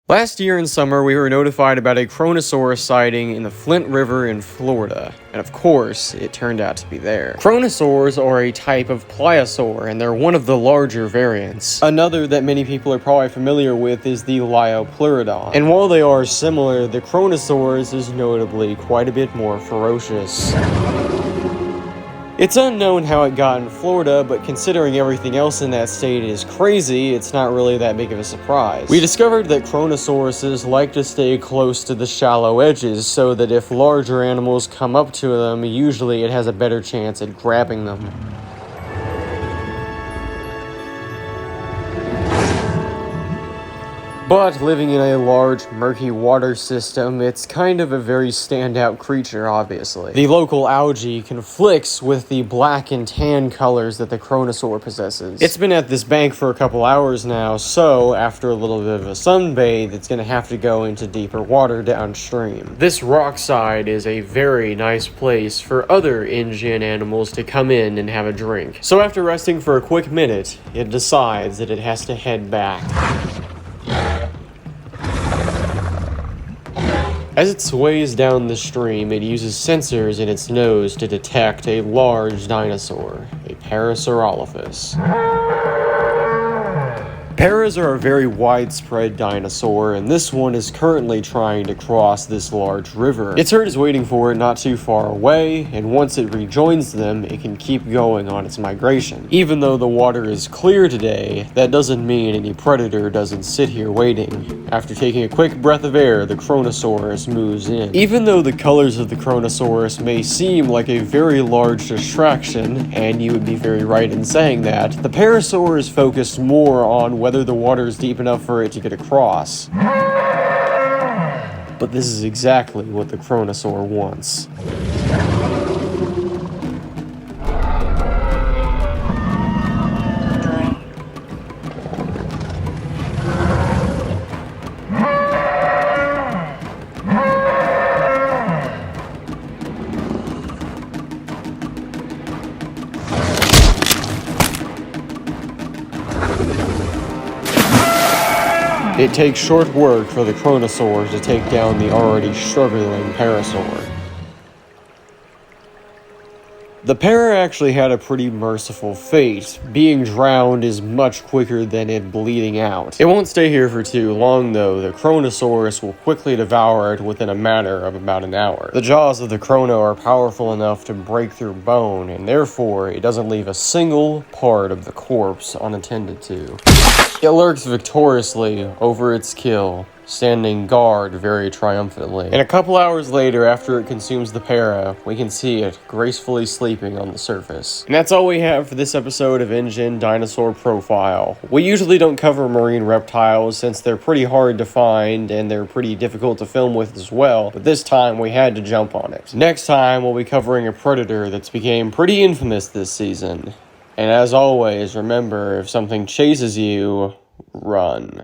Last year in summer, we were notified about a Kronosaurus sighting in the Flint River in Florida, and of course, it turned out to be there. Kronosaurs are a type of pliosaur, and they're one of the larger variants. Another that many people are probably familiar with is the Liopleurodon. And while they are similar, the Kronosaurus is notably quite a bit more ferocious. It's unknown how it got in Florida, but considering everything else in that state is crazy, it's not really that big of a surprise. We discovered that Kronosauruses like to stay close to the shallow edges, so that if larger animals come up to them, usually it has a better chance at grabbing them. But living in a large, murky water system, it's kind of a very standout creature, obviously. The local algae conflicts with the black and tan colors that the Kronosaur possesses. It's been at this bank for a couple hours now, so after a little bit of a sunbathe, it's gonna have to go into deeper water downstream. This rockside is a very nice place for other Ingen animals to come in and have a drink. So after resting for a quick minute, it decides that it has to head back. As it sways down the stream, it uses sensors in its nose to detect a large dinosaur, a Parasaurolophus. Paras are a very widespread dinosaur, and this one is currently trying to cross this large river. Its herd is waiting for it not too far away, and once it rejoins them, it can keep going on its migration. Even though the water is clear today, that doesn't mean any predator doesn't sit here waiting. After taking a quick breath of air, the Kronosaurus moves in. Even though the colors of the Kronosaurus may seem like a very large distraction, and you would be very right in saying that, the Parasaur is focused more on whether the water is deep enough for it to get across. But this is exactly what the Kronosaur wants. It takes short work for the Kronosaur to take down the already struggling Parasaur. The para actually had a pretty merciful fate. Being drowned is much quicker than it bleeding out. It won't stay here for too long though. The Kronosaurus will quickly devour it within a matter of about an hour. The jaws of the Krono are powerful enough to break through bone, and therefore it doesn't leave a single part of the corpse unattended to. It lurks victoriously over its kill, standing guard very triumphantly. And a couple hours later, after it consumes the para, we can see it gracefully sleeping on the surface. And that's all we have for this episode of Ingen Dinosaur Profile. We usually don't cover marine reptiles since they're pretty hard to find and they're pretty difficult to film with as well, but this time we had to jump on it. Next time, we'll be covering a predator that's became pretty infamous this season. And as always, remember, if something chases you, run.